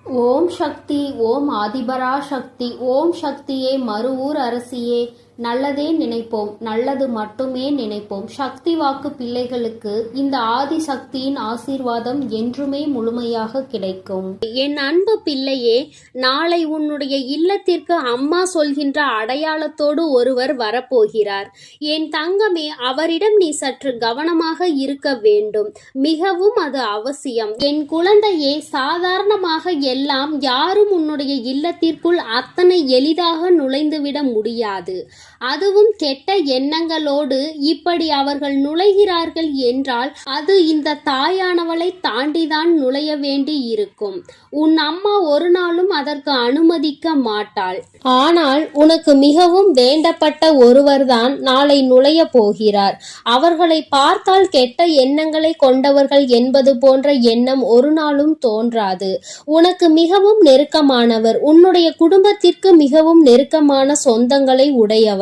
ஓம் சக்தி. ஓம் ஆதிபரா சக்தி. ஓம் சக்தியே, மறுவூர் அரசியே, நல்லதே நினைப்போம், நல்லது மட்டுமே நினைப்போம். சக்தி வாக்கு பிள்ளைகளுக்கு இந்த ஆதி சக்தியின் ஆசீர்வாதம் என்றுமே முழுமையாக கிடைக்கும். என் அன்பு பிள்ளையே, நாளை உன்னுடைய இல்லத்திற்கு அம்மா சொல்கின்ற அடையாளத்தோடு ஒருவர் வரப்போகிறார். என் தங்கமே, அவரிடம் நீ சற்று கவனமாக இருக்க வேண்டும். மிகவும் அது அவசியம். என் குழந்தையே, சாதாரணமாக எல்லாம் யாரும் உன்னுடைய இல்லத்திற்குள் அத்தனை எளிதாக நுழைந்துவிட முடியாது. அதுவும் கெட்ட எண்ணங்களோடு இப்படி அவர்கள் நுழைகிறார்கள் என்றால் அது இந்த தாயானவளை தாண்டிதான் நுழைய வேண்டி இருக்கும். உன் அம்மா ஒரு நாளும் அதற்கு அனுமதிக்க மாட்டாள். ஆனால் உனக்கு மிகவும் வேண்டப்பட்ட ஒருவர்தான் நாளை நுழைய போகிறார். அவர்களை பார்த்தால் கெட்ட எண்ணங்களை கொண்டவர்கள் என்பது போன்ற எண்ணம் ஒரு நாளும் தோன்றாது. உனக்கு மிகவும் நெருக்கமானவர், உன்னுடைய குடும்பத்திற்கு மிகவும் நெருக்கமான சொந்தங்களை உடையவர்.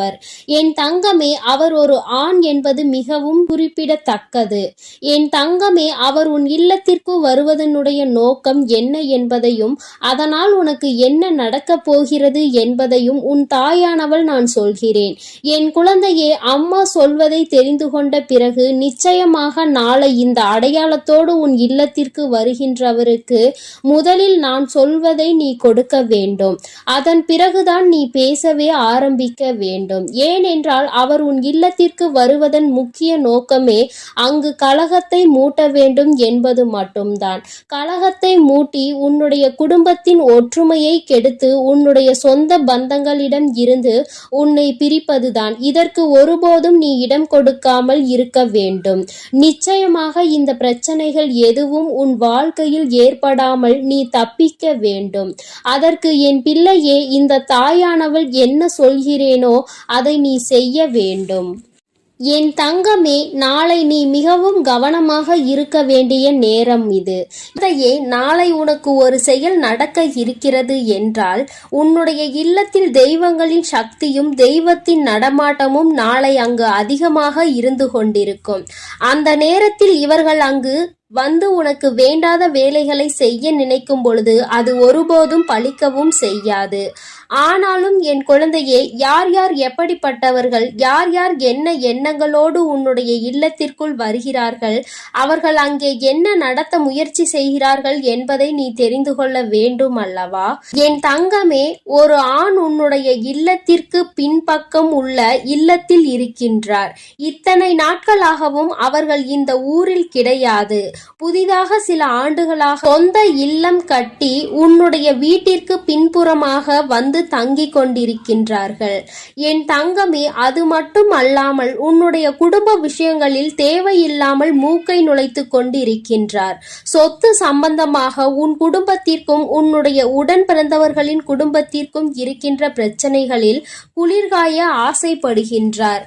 என் தங்கமே, அவர் ஒரு ஆண் என்பது மிகவும் குறிப்பிடத்தக்கது. என் தங்கமே, அவர் உன் இல்லத்திற்கு வருவதனுடைய நோக்கம் என்ன என்பதையும் அதனால் உனக்கு என்ன நடக்கப் போகிறது என்பதையும் உன் தாயானவள் நான் சொல்கிறேன். என் குழந்தையே, அம்மா சொல்வதை தெரிந்து கொண்ட பிறகு நிச்சயமாக நாளை இந்த அடையாளத்தோடு உன் இல்லத்திற்கு வருகின்றவருக்கு முதலில் நான் சொல்வதை நீ கொடுக்க வேண்டும். அதன் பிறகுதான் நீ பேசவே ஆரம்பிக்க வேண்டும். ஏனென்றால் அவர் உன் இல்லத்திற்கு வருவதன் முக்கிய நோக்கமே அங்கு கலகத்தை மூட்ட வேண்டும் என்பது மட்டும்தான். கலகத்தை மூட்டி உன்னுடைய குடும்பத்தின் ஒற்றுமையை கெடுத்து உன்னுடைய சொந்த பந்தங்களிடம் இருந்து உன்னை பிரிப்பதுதான். இதற்கு ஒருபோதும் நீ இடம் கொடுக்காமல் இருக்க வேண்டும். நிச்சயமாக இந்த பிரச்சனைகள் எதுவும் உன் வாழ்க்கையில் ஏற்படாமல் நீ தப்பிக்க வேண்டும். அதற்கு என் பிள்ளையே, இந்த தாயானவள் என்ன சொல்கிறேனோ அதை நீ செய்ய வேண்டும். என் தங்கமே, நாளை நீ மிகவும் கவனமாக இருக்க வேண்டிய நேரம் இது. இதையே நாளை உனக்கு ஒரு செயல் நடக்க இருக்கிறது என்றால் உன்னுடைய இல்லத்தில் தெய்வங்களின் சக்தியும் தெய்வத்தின் நடமாட்டமும் நாளை அங்கு அதிகமாக இருந்து கொண்டிருக்கும். அந்த நேரத்தில் இவர்கள் அங்கு வந்து உனக்கு வேண்டாத வேலைகளை செய்ய நினைக்கும் பொழுது அது ஒருபோதும் பலிக்கவும் செய்யாது. ஆனாலும் என் குழந்தையே, யார் யார் எப்படிப்பட்டவர்கள், யார் யார் என்ன எண்ணங்களோடு உன்னுடைய இல்லத்திற்குள் வருகிறார்கள், அவர்கள் அங்கே என்ன நடத்த முயற்சி செய்கிறார்கள் என்பதை நீ தெரிந்து கொள்ள வேண்டும் அல்லவா? என் தங்கமே, ஒரு ஆண் உன்னுடைய இல்லத்திற்கு பின்பக்கம் உள்ள இல்லத்தில் இருக்கின்றார். இத்தனை நாட்களாகவும் அவர்கள் இந்த ஊரில் கிடையாது. புதிதாக சில ஆண்டுகளாக சொந்த இல்லம் கட்டி உன்னுடைய வீட்டிற்கு பின்புறமாக வந்து தங்கி கொண்டிருக்கின்றார்கள். என் தங்கமே, அது மட்டும் அல்லாமல் உன்னுடைய குடும்ப விஷயங்களில் தேவையில்லாமல் மூக்கை நுழைத்து கொண்டிருக்கின்றார். சொத்து சம்பந்தமாக உன் குடும்பத்திற்கும் உன்னுடைய உடன் பிறந்தவர்களின் குடும்பத்திற்கும் இருக்கின்ற பிரச்சனைகளில் குளிர்காய ஆசைப்படுகின்றார்.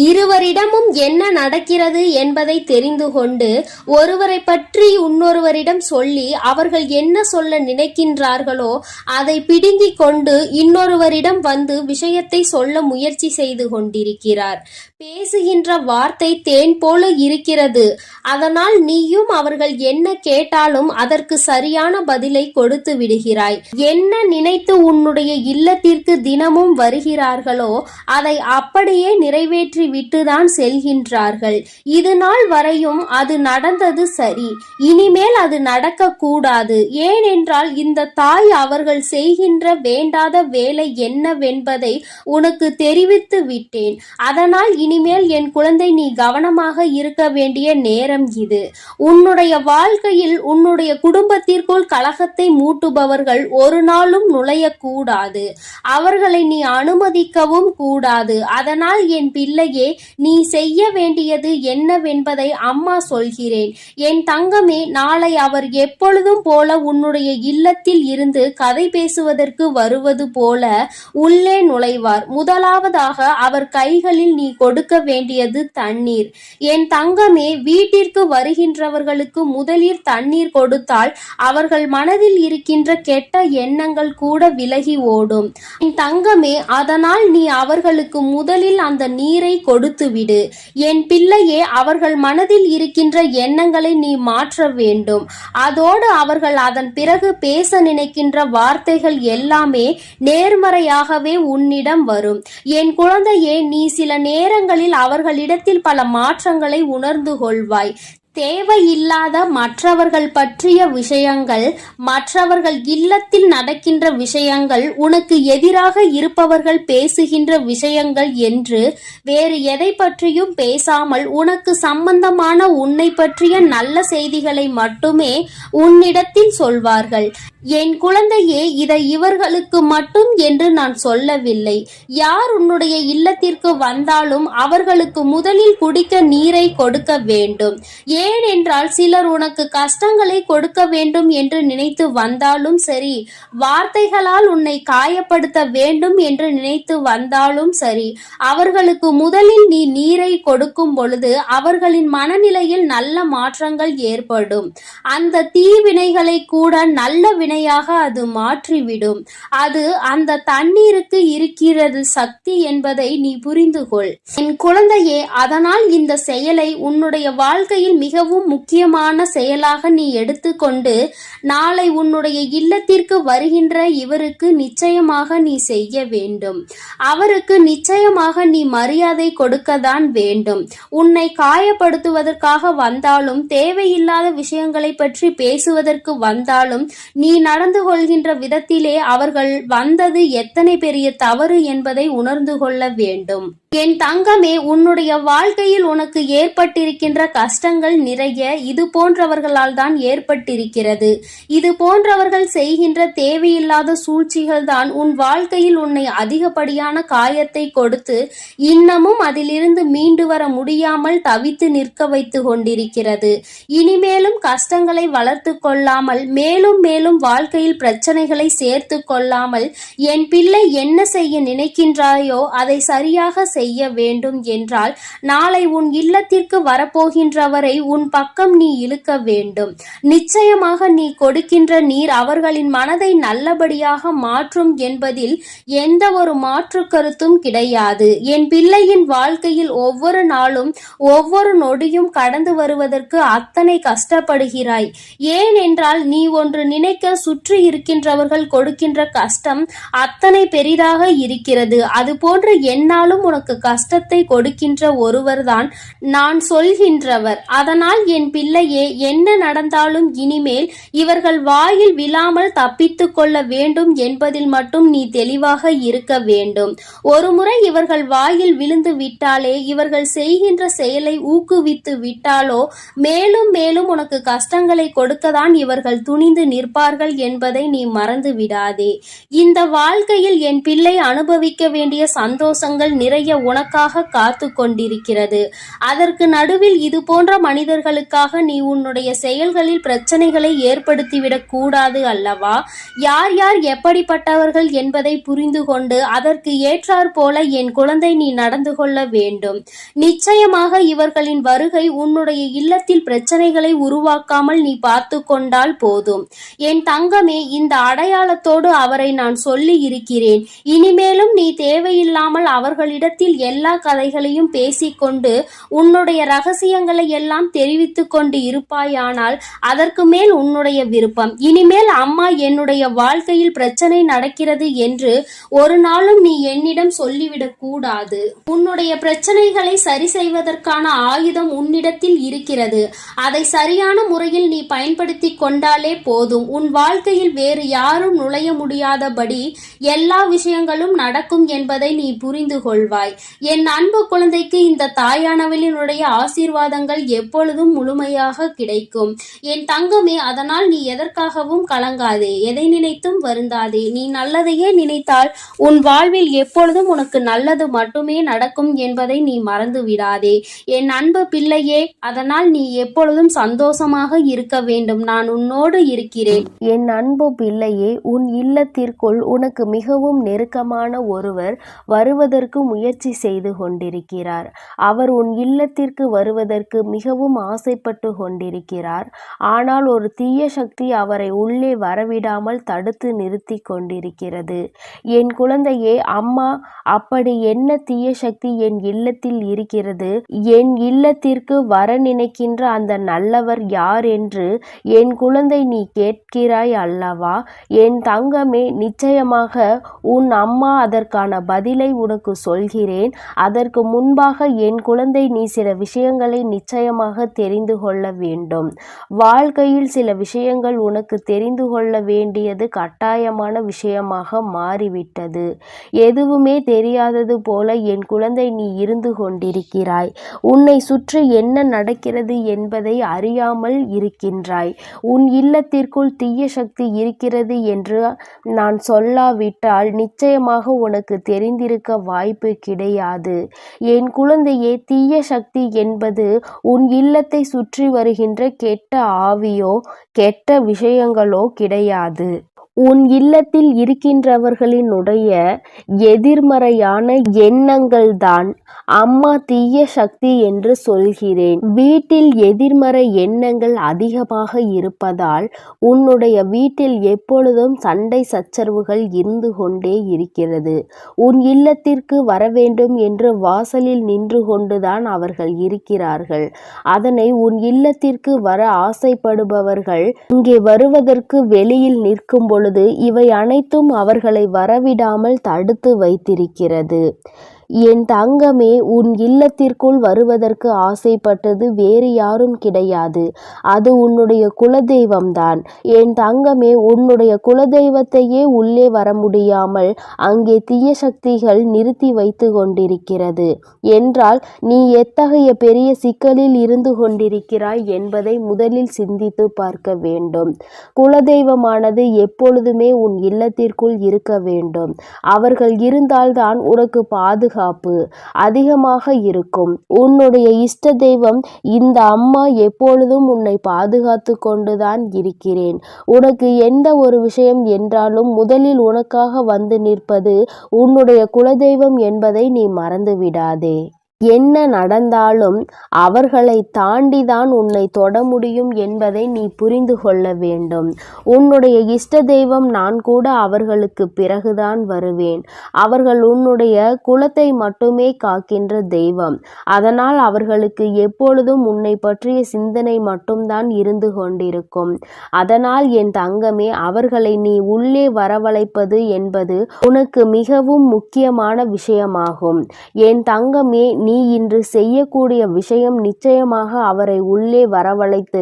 இருவரிடமும் என்ன நடக்கிறது என்பதை தெரிந்து கொண்டு ஒருவரை பற்றி இன்னொருவரிடம் சொல்லி அவர்கள் என்ன சொல்ல நினைக்கின்றார்களோ அதை பிடுங்கிக் கொண்டு இன்னொருவரிடம் வந்து விஷயத்தை சொல்ல முயற்சி செய்து கொண்டிருக்கிறார். பேசுகின்ற வார்த்தை தேன் போல இருக்கிறது. அதனால் நீயும் அவர்கள் என்ன கேட்டாலும் அதற்கு சரியான பதிலை கொடுத்து விடுகிறாய். என்ன நினைத்து உன்னுடைய இல்லத்திற்கு தினமும் வருகிறார்களோ அதை அப்படியே நிறைவேற்றி விட்டுதான் செல்கின்றார்கள். இது நாள் வரையும் அது நடந்தது சரி, இனிமேல் அது நடக்க கூடாது. ஏனென்றால் இந்த தாய் அவர்கள் செய்கின்ற வேண்டாத வேலை என்னவென்பதை உனக்கு தெரிவித்து விட்டேன். அதனால் இனிமேல் என் குழந்தை நீ கவனமாக இருக்க வேண்டிய நேரம் இது. உன்னுடைய வாழ்க்கையில் உன்னுடைய குடும்பத்திற்குள் கலகத்தை மூட்டுபவர்கள் ஒரு நாளும் நுழையக்கூடாது. அவர்களை நீ அனுமதிக்கவும் கூடாது. அதனால் என் பிள்ளையே, நீ செய்ய வேண்டியது என்னவென்பதை அம்மா சொல்கிறேன். என் தங்கமே, நாளை அவர் எப்பொழுதும் போல உன்னுடைய இல்லத்தில் இருந்து கதை பேசுவதற்கு வருவது போல உள்ளே நுழைவார். முதலாவதாக அவர் கைகளில் நீ கொடுக்க வேண்டியது தண்ணீர். என் தங்கமே, வீட்டிற்கு வருகின்றவர்களுக்கு முதலில் தண்ணீர் கொடுத்தால் அவர்கள் மனதில் இருக்கின்ற கெட்ட எண்ணங்கள் கூட விலகி ஓடும். என் தங்கமே, அதனால் நீ அவர்களுக்கு முதலில் அந்த நீரை கொடுத்துவிடு. என் பிள்ளையே, அவர்கள் மனதில் இருக்கின்ற எண்ணங்களை நீ மாற்ற வேண்டும். அதோடு அவர்கள் அதன் பிறகு பேச நினைக்கின்ற வார்த்தைகள் எல்லாமே நேர்மறையாகவே உன்னிடம் வரும். என் குழந்தையே, நீ சில நேரங்களில் அவர்களிடத்தில் பல மாற்றங்களை உணர்ந்து கொள்வாய். தேவையில்லாத மற்றவர்கள் பற்றிய விஷயங்கள், மற்றவர்கள் இல்லத்தில் நடக்கின்ற விஷயங்கள், உனக்கு எதிராக இருப்பவர்கள் பேசுகின்ற விஷயங்கள் என்று வேறு எதை பற்றியும் பேசாமல் உனக்கு சம்பந்தமான உன்னை பற்றிய நல்ல செய்திகளை மட்டுமே உன்னிடத்தில் சொல்வார்கள். என் குழந்தையே, இதை இவர்களுக்கு மட்டும் என்று நான் சொல்லவில்லை. யார் உன்னுடைய இல்லத்திற்கு வந்தாலும் அவர்களுக்கு முதலில் குடிக்க நீரை கொடுக்க வேண்டும். ஏனென்றால் சிலர் உனக்கு கஷ்டங்களை கொடுக்க வேண்டும் என்று நினைத்து வந்தாலும் சரி, வார்த்தைகளால் உன்னை காயப்படுத்த வேண்டும் என்று நினைத்து வந்தாலும் சரி, அவர்களுக்கு முதலில் நீ நீரை கொடுக்கும் பொழுது அவர்களின் மனநிலையில் நல்ல மாற்றங்கள் ஏற்படும். அந்த தீவினைகளை கூட நல்ல வினையாக அது மாற்றிவிடும். அது அந்த தண்ணீருக்கு இருக்கிறது சக்தி என்பதை நீ புரிந்து கொள். என் குழந்தையே, அதனால் இந்த செயலை உன்னுடைய வாழ்க்கையில் மிகவும் முக்கியமான செயலாக நீ எடுத்துக்கொண்டு நாளை உன்னுடைய இல்லத்திற்கு வருகின்ற இவருக்கு நிச்சயமாக நீ செய்ய வேண்டும். அவருக்கு நிச்சயமாக நீ மரியாதை கொடுக்கத்தான் வேண்டும். உன்னை காயப்படுத்துவதற்காக வந்தாலும், தேவையில்லாத விஷயங்களை பற்றி பேசுவதற்கு வந்தாலும், நீ நடந்து கொள்கின்ற விதத்திலே அவர்கள் வந்தது எத்தனை பெரிய தவறு என்பதை உணர்ந்து கொள்ள வேண்டும். என் தங்கமே, உன்னுடைய வாழ்க்கையில் உனக்கு ஏற்பட்டிருக்கின்ற கஷ்டங்கள் நிறைய இது போன்றவர்களால் தான் ஏற்பட்டிருக்கிறது. இது போன்றவர்கள் செய்கின்ற தேவையில்லாத சூழ்ச்சிகள் தான் உன் வாழ்க்கையில் உன்னை அதிகப்படியான காயத்தை கொடுத்து இன்னமும் அதிலிருந்து மீண்டு வர முடியாமல் தவித்து நிற்க வைத்து கொண்டிருக்கிறது. இனிமேலும் கஷ்டங்களை வளர்த்து கொள்ளாமல், மேலும் மேலும் வாழ்க்கையில் பிரச்சனைகளை சேர்த்து கொள்ளாமல், என் பிள்ளை என்ன செய்ய நினைக்கின்றாயோ அதை சரியாக செய்ய வேண்டும் என்றால் நாளை உன் இல்லத்திற்கு வரப்போகின்றவரை உன் பக்கம் நீ இழுக்க வேண்டும். நிச்சயமாக நீ கொடுக்கின்ற நீர் அவர்களின் மனதை நல்லபடியாக மாற்றும் என்பதில் எந்த ஒரு மாற்று கருத்தும் கிடையாது. என் பிள்ளையின் வாழ்க்கையில் ஒவ்வொரு நாளும் ஒவ்வொரு நொடியும் கடந்து வருவதற்கு அத்தனை கஷ்டப்படுகிறாய். ஏனென்றால் நீ ஒன்று நினைக்க சுற்றி இருக்கின்றவர்கள் கொடுக்கின்ற கஷ்டம் அத்தனை பெரிதாக இருக்கிறது. அது போன்று என்னாலும் உனக்கு கஷ்டத்தை கொடுக்கின்ற ஒருவர்தான் நான் சொல்கின்றவர். அதனால் என் பிள்ளையே, என்ன நடந்தாலும் இனிமேல் இவர்கள் வாயில் விழாமல் தப்பித்து கொள்ள வேண்டும் என்பதில் மட்டும் நீ தெளிவாக இருக்க வேண்டும். ஒருமுறை இவர்கள் வாயில் விழுந்து விட்டாலே, இவர்கள் செய்கின்ற செயலை ஊக்குவித்து விட்டாலோ மேலும் மேலும் உனக்கு கஷ்டங்களை கொடுக்கத்தான் இவர்கள் துணிந்து நிற்பார்கள் என்பதை நீ மறந்து விடாதே. இந்த வாழ்க்கையில் என் பிள்ளை அனுபவிக்க வேண்டிய சந்தோஷங்கள் நிறைய உனக்காக காத்து கொண்டிருக்கிறது. அதற்கு நடுவில் இது போன்ற மனிதர்களுக்காக நீ உன்னுடைய செயல்களில் பிரச்சனைகளை ஏற்படுத்திவிடக் கூடாது அல்லவா? யார் யார் எப்படிப்பட்டவர்கள் என்பதை புரிந்து கொண்டு அதற்கு ஏற்றாற் போல என் குழந்தை நீ நடந்து கொள்ள வேண்டும். நிச்சயமாக இவர்களின் வருகை உன்னுடைய இல்லத்தில் பிரச்சனைகளை உருவாக்காமல் நீ பார்த்து கொண்டால் போதும். என் தங்கமே, இந்த அடையாளத்தோடு அவரை நான் சொல்லி இருக்கிறேன். இனிமேலும் நீ தேவையில்லாமல் அவர்களிடத்தில் எல்லா கதைகளையும் பேசிக்கொண்டு உன்னுடைய ரகசியங்களை எல்லாம் தெரிவித்து கொண்டு இருப்பாயானால் அதற்கு மேல் உன்னுடைய விருப்பம். இனிமேல் அம்மா, என்னுடைய வாழ்க்கையில் பிரச்சனை நடக்கிறது என்று ஒரு நாளும் நீ என்னிடம் சொல்லிவிடக் கூடாது. உன்னுடைய பிரச்சனைகளை சரி செய்வதற்கான ஆயுதம் உன்னிடத்தில் இருக்கிறது. அதை சரியான முறையில் நீ பயன்படுத்தி கொண்டாலே போதும். உன் வாழ்க்கையில் வேறு யாரும் நுழைய முடியாதபடி எல்லா விஷயங்களும் நடக்கும் என்பதை நீ புரிந்து கொள்வாய். என் அன்பு குழந்தைக்கு இந்த தாயானவளினுடைய ஆசீர்வாதங்கள் எப்பொழுதும் முழுமையாக கிடைக்கும். என் தங்கமே, அதனால் நீ எதற்காகவும் கலங்காதே, எதை நினைத்தும் வருந்தாதே. நீ நல்லதையே நினைத்தால் உன் வாழ்வில் எப்பொழுதும் உனக்கு நல்லது மட்டுமே நடக்கும் என்பதை நீ மறந்து விடாதே. என் அன்பு பிள்ளையே, அதனால் நீ எப்பொழுதும் சந்தோஷமாக இருக்க வேண்டும். நான் உன்னோடு இருக்கிறேன். என் அன்பு பிள்ளையே, உன் இல்லத்திற்குள் உனக்கு மிகவும் நெருக்கமான ஒருவர் வருவதற்கு முயற்சி செய்து கொண்டிருக்கிறார். அவர் உன் இல்லத்திற்கு வருவதற்கு மிகவும் ஆசைப்பட்டு கொண்டிருக்கிறார். ஆனால் ஒரு தீய சக்தி அவரை உள்ளே வரவிடாமல் தடுத்து நிறுத்தி கொண்டிருக்கிறது. என் குழந்தையே, அம்மா, அப்படி என்ன தீய சக்தி என் இல்லத்தில் இருக்கிறது? என் இல்லத்திற்கு வர நினைக்கின்ற அந்த நல்லவர் யார் என்று என் குழந்தை நீ கேட்கிறாய் அல்லவா? என் தங்கமே, நிச்சயமாக உன் அம்மா அதற்கான பதிலை உனக்கு சொல்கிறேன். அதற்கு முன்பாக என் குழந்தை, நீ சில விஷயங்களை நிச்சயமாக தெரிந்து கொள்ள வேண்டும். வாழ்க்கையில் சில விஷயங்கள் உனக்கு தெரிந்து கொள்ள வேண்டியது கட்டாயமான விஷயமாக மாறிவிட்டது. எதுவுமே தெரியாதது போல என் குழந்தை நீ இருந்து கொண்டிருக்கிறாய். உன்னை சுற்றி என்ன நடக்கிறது என்பதை அறியாமல் இருக்கின்றாய். உன் இல்லத்திற்குள் தீய சக்தி இருக்கிறது என்று நான் சொல்லாவிட்டால் நிச்சயமாக உனக்கு தெரிந்திருக்க வாய்ப்பு கிடையாது. என் குழந்தையே, தீய சக்தி என்பது உன் இல்லத்தை சுற்றி வருகின்ற கெட்ட ஆவியோ கெட்ட விஷயங்களோ கிடையாது. உன் இல்லத்தில் இருக்கின்றவர்களினுடைய எதிர்மறையான எண்ணங்கள் தான் அம்மா தீய சக்தி என்று சொல்கிறேன். வீட்டில் எதிர்மறை எண்ணங்கள் அதிகமாக இருப்பதால் உன்னுடைய வீட்டில் எப்பொழுதும் சண்டை சச்சரவுகள் இருந்து கொண்டே இருக்கிறது. உன் இல்லத்திற்கு வர வேண்டும் என்று வாசலில் நின்று கொண்டுதான் அவர்கள் இருக்கிறார்கள். அதனை உன் இல்லத்திற்கு வர ஆசைப்படுபவர்கள் இங்கே வருவதற்கு வெளியில் நிற்கும் பொழுது இவை அனைத்தும் அவர்களை வரவிடாமல் தடுத்து வைத்திருக்கிறது. என் தங்கமே, உன் இல்லத்திற்குள் வருவதற்கு ஆசைப்பட்டது வேறு யாரும் கிடையாது. அது உன்னுடைய குலதெய்வம்தான். என் தங்கமே, உன்னுடைய குலதெய்வத்தையே உள்ளே வர முடியாமல் அங்கே தீய சக்திகள் நிறுத்தி வைத்து கொண்டிருக்கிறது என்றால் நீ எத்தகைய பெரிய சிக்கலில் இருந்து கொண்டிருக்கிறாய் என்பதை முதலில் சிந்தித்து பார்க்க வேண்டும். குலதெய்வமானது எப்பொழுதுமே உன் இல்லத்திற்குள் இருக்க வேண்டும். அவர்கள் இருந்தால்தான் உனக்கு பாதுகாப்பு அதிகமாக இருக்கும். உன்னுடைய இஷ்ட தெய்வம் இந்த அம்மா எப்பொழுதும் உன்னை பாதுகாத்து கொண்டுதான் இருக்கிறேன். உனக்கு எந்த ஒரு விஷயம் என்றாலும் முதலில் உனக்காக வந்து நிற்பது உன்னுடைய குலதெய்வம் என்பதை நீ மறந்து விடாதே. என்ன நடந்தாலும் அவர்களை தாண்டிதான் உன்னை தொட முடியும் என்பதை நீ புரிந்து கொள்ள வேண்டும். உன்னுடைய இஷ்ட தெய்வம் நான் கூட அவர்களுக்கு பிறகுதான் வருவேன். அவர்கள் உன்னுடைய குலத்தை மட்டுமே காக்கின்ற தெய்வம். அதனால் அவர்களுக்கு எப்பொழுதும் உன்னை பற்றிய சிந்தனை மட்டும்தான் இருந்து கொண்டிருக்கும். அதனால் என் தங்கமே, அவர்களை நீ உள்ளே வரவழைப்பது என்பது உனக்கு மிகவும் முக்கியமான விஷயமாகும். என் தங்கமே, நீ இன்று செய்யக்கூடிய விஷயம் நிச்சயமாக அவரை உள்ளே வரவழைத்து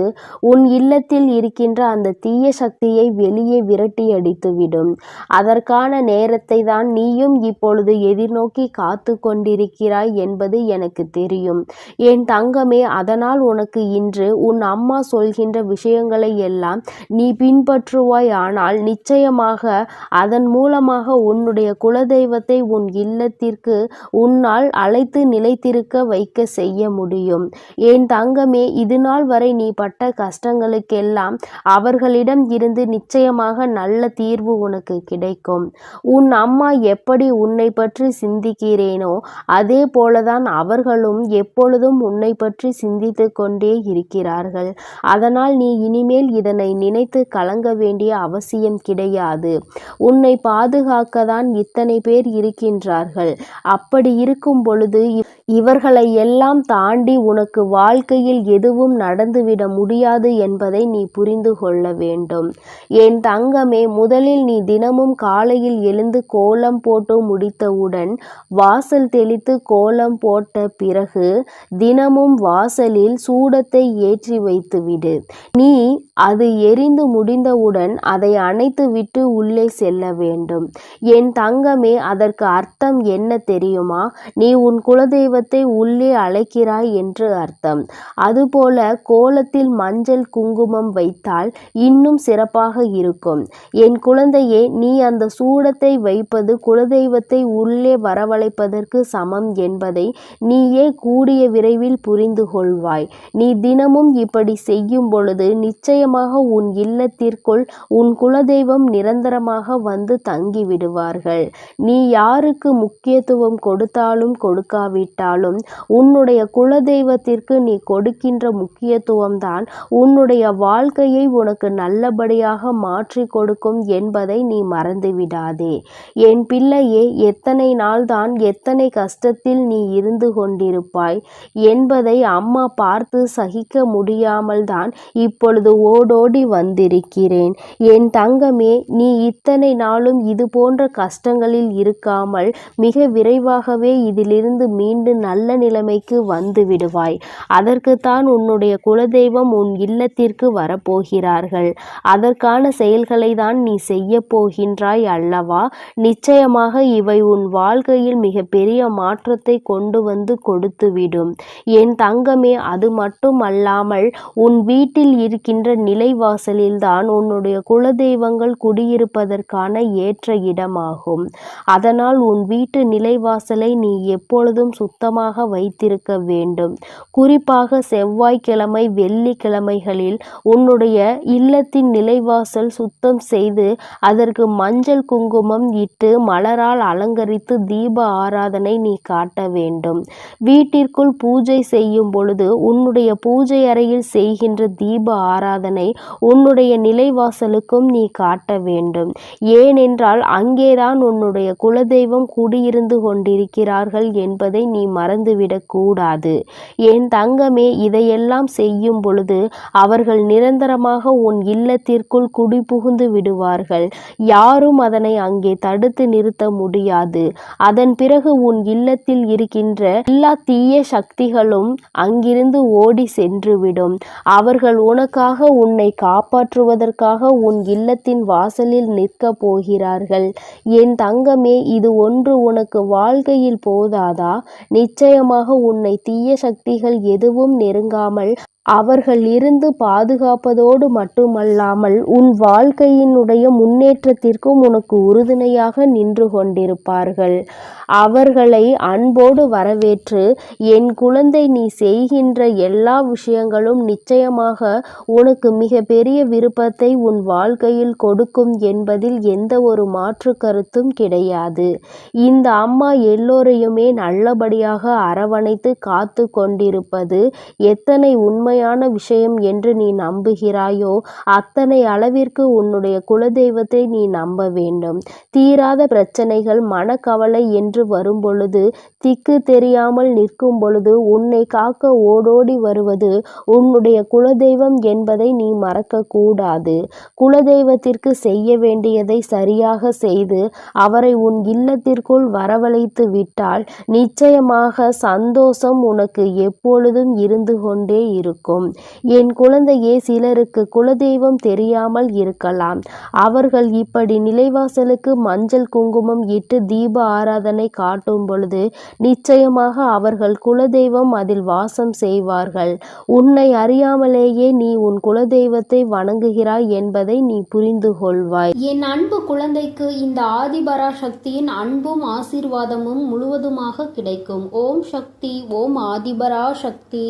உன் இல்லத்தில் இருக்கின்ற அந்த தீய சக்தியை வெளியே விரட்டி அடித்துவிடும். அதற்கான நேரத்தை தான் நீயும் இப்பொழுது எதிர்நோக்கி காத்து கொண்டிருக்கிறாய் என்பது எனக்கு தெரியும். என் தங்கமே, அதனால் உனக்கு இன்று உன் அம்மா சொல்கின்ற விஷயங்களை எல்லாம் நீ பின்பற்றுவாய். ஆனால் நிச்சயமாக அதன் மூலமாக உன்னுடைய குலதெய்வத்தை உன் இல்லத்திற்கு உன்னால் அழைத்து நிலைத்திருக்க வைக்க செய்ய முடியும். என் தங்கமே, இதுநாள் வரை நீ பட்ட கஷ்டங்களுக்கெல்லாம் அவர்களிடம் இருந்து நிச்சயமாக நல்ல தீர்வு உனக்கு கிடைக்கும். உன் அம்மா எப்படி உன்னை பற்றி சிந்திக்கிறேனோ அதே போலதான் அவர்களும் எப்பொழுதும் உன்னை பற்றி சிந்தித்து கொண்டே இருக்கிறார்கள். அதனால் நீ இனிமேல் இதனை நினைத்து கலங்க வேண்டிய அவசியம் கிடையாது. உன்னை பாதுகாக்கத்தான் இத்தனை பேர் இருக்கின்றார்கள். அப்படி இருக்கும் பொழுது இவர்களை எல்லாம் தாண்டி உனக்கு வாழ்க்கையில் எதுவும் நடந்துவிட முடியாது என்பதை நீ புரிந்து கொள்ள வேண்டும். என் தங்கமே, முதலில் நீ தினமும் காலையில் எழுந்து கோலம் போட்டு முடித்தவுடன் வாசல் தெளித்து கோலம் போட்ட பிறகு தினமும் வாசலில் சூடத்தை ஏற்றி வைத்துவிடு. நீ அது எரிந்து முடிந்தவுடன் அதை அணைத்து விட்டு உள்ளே செல்ல வேண்டும். என் தங்கமே, அதற்கு அர்த்தம் என்ன தெரியுமா? நீ உன் குலதெய்வத்தை உள்ளே அழைக்கிறாய் என்று அர்த்தம். அதுபோல கோலத்தில் மஞ்சள் குங்குமம் வைத்தால் இன்னும் சிறப்பாக இருக்கும். என் குழந்தையே, நீ அந்த சூடத்தை வைப்பது குலதெய்வத்தை உள்ளே வரவழைப்பதற்கு சமம் என்பதை நீயே கூடிய விரைவில் புரிந்து கொள்வாய். நீ தினமும் இப்படி செய்யும் பொழுது நிச்சயமாக உன் இல்லத்திற்குள் உன் குலதெய்வம் நிரந்தரமாக வந்து தங்கி விடுவார்கள். நீ யாருக்கு முக்கியத்துவம் கொடுத்தாலும் கொடுக்காவிட்டால் இருந்தாலும் உன்னுடைய குலதெய்வத்திற்கு நீ கொடுக்கின்ற முக்கியத்துவம்தான் உன்னுடைய வாழ்க்கையை உனக்கு நல்லபடியாக மாற்றி கொடுக்கும் என்பதை நீ மறந்துவிடாதே. என் பிள்ளையே, எத்தனை நாள்தான் எத்தனை கஷ்டத்தில் நீ இருந்து கொண்டிருப்பாய் என்பதை அம்மா பார்த்து சகிக்க முடியாமல் தான் இப்பொழுது ஓடோடி வந்திருக்கிறேன். என் தங்கமே, நீ இத்தனை நாளும் இது போன்ற கஷ்டங்களில் இருக்காமல் மிக விரைவாகவே இதிலிருந்து மீண்டு நல்ல நிலைமைக்கு வந்து விடுவாய். அதற்குத்தான் உன்னுடைய குலதெய்வம் உன் இல்லத்திற்கு வரப்போகிறார்கள். அதற்கான செயல்களை தான் நீ செய்ய போகின்றாய் அல்லவா? நிச்சயமாக இவை உன் வாழ்க்கையில் மிக பெரிய மாற்றத்தை கொண்டு வந்து கொடுத்துவிடும் என் தங்கமே. அது மட்டும் அல்லாமல் உன் வீட்டில் இருக்கின்ற நிலைவாசலில்தான் உன்னுடைய குலதெய்வங்கள் குடியிருப்பதற்கான ஏற்ற இடமாகும். அதனால் உன் வீட்டு நிலைவாசலை நீ எப்பொழுதும் சுத்தமாக வைத்திருக்க வேண்டும். குறிப்பாக செவ்வாய்க்கிழமை, வெள்ளிக்கிழமைகளில் உன்னுடைய இல்லத்தின் நிலைவாசல் சுத்தம் செய்து அதற்கு மஞ்சள் குங்குமம் இட்டு மலரால் அலங்கரித்து தீப ஆராதனை நீ காட்ட வேண்டும். வீட்டிற்குள் பூஜை செய்யும் பொழுது உன்னுடைய பூஜை அறையில் செய்கின்ற தீப ஆராதனை உன்னுடைய நிலைவாசலுக்கும் நீ காட்ட வேண்டும். ஏனென்றால் அங்கேதான் உன்னுடைய குலதெய்வம் குடியிருந்து கொண்டிருக்கிறார்கள் என்பதை நீ மறந்துவிடக் கூடாது. என் தங்கமே, இதையெல்லாம் செய்யும் பொழுது அவர்கள் நிரந்தரமாக உன் இல்லத்திற்குள் குடிபுகுந்து விடுவார்கள். யாரும் அதனை அங்கே தடுத்து நிறுத்த முடியாது. அதன் பிறகு உன் இல்லத்தில் இருக்கின்ற எல்லா தீய சக்திகளும் அங்கிருந்து ஓடி சென்றுவிடும். அவர்கள் உனக்காக, உன்னை காப்பாற்றுவதற்காக உன் இல்லத்தின் வாசலில் நிற்க போகிறார்கள். என் தங்கமே, இது ஒன்று உனக்கு வாழ்க்கையில் போதாதா? நிச்சயமாக உன்னை தீய சக்திகள் எதுவும் நெருங்காமல் அவர்கள் இருந்து பாதுகாப்பதோடு மட்டுமல்லாமல் உன் வாழ்க்கையினுடைய முன்னேற்றத்திற்கும் உனக்கு உறுதுணையாக நின்று கொண்டிருப்பார்கள். அவர்களை அன்போடு வரவேற்று, என் குழந்தை, நீ செய்கின்ற எல்லா விஷயங்களும் நிச்சயமாக உனக்கு மிக பெரிய விருப்பத்தை உன் வாழ்க்கையில் கொடுக்கும் என்பதில் எந்த ஒரு மாற்று கருத்தும் கிடையாது. இந்த அம்மா எல்லோரையுமே நல்லபடியாக அரவணைத்து காத்து கொண்டிருப்பது எத்தனை உண்மையான விஷயம் என்று நீ நம்புகிறாயோ அத்தனை அளவிற்கு உன்னுடைய குலதெய்வத்தை நீ நம்ப வேண்டும். தீராத பிரச்சனைகள், மனக்கவலை என்று வரும் பொழுது, திக்கு தெரியாமல் நிற்கும் பொழுது உன்னை காக்க ஓடோடி வருவது உன்னுடைய குலதெய்வம் என்பதை நீ மறக்க கூடாது. குலதெய்வத்திற்கு செய்ய வேண்டியதை சரியாக செய்து அவரை உன் இல்லத்திற்குள் வரவழைத்து விட்டால் நிச்சயமாக சந்தோஷம் உனக்கு எப்பொழுதும் இருந்து கொண்டே இருக்கும். என் குழந்தையே, சிலருக்கு குலதெய்வம் தெரியாமல் இருக்கலாம். அவர்கள் இப்படி நிலைவாசலுக்கு மஞ்சள் குங்குமம் இட்டு தீப ஆராதனை காட்டும் பொழுது நிச்சயமாக அவர்கள் குலதெய்வம் அதில் வாசம் செய்வார்கள். உன்னை அறியாமலேயே நீ உன் குலதெய்வத்தை வணங்குகிறாய் என்பதை நீ புரிந்து கொள்வாய். என் அன்பு குழந்தைக்கு இந்த ஆதிபரா சக்தியின் அன்பும் ஆசீர்வாதமும் முழுவதுமாக கிடைக்கும். ஓம் சக்தி, ஓம் ஆதிபரா சக்தி.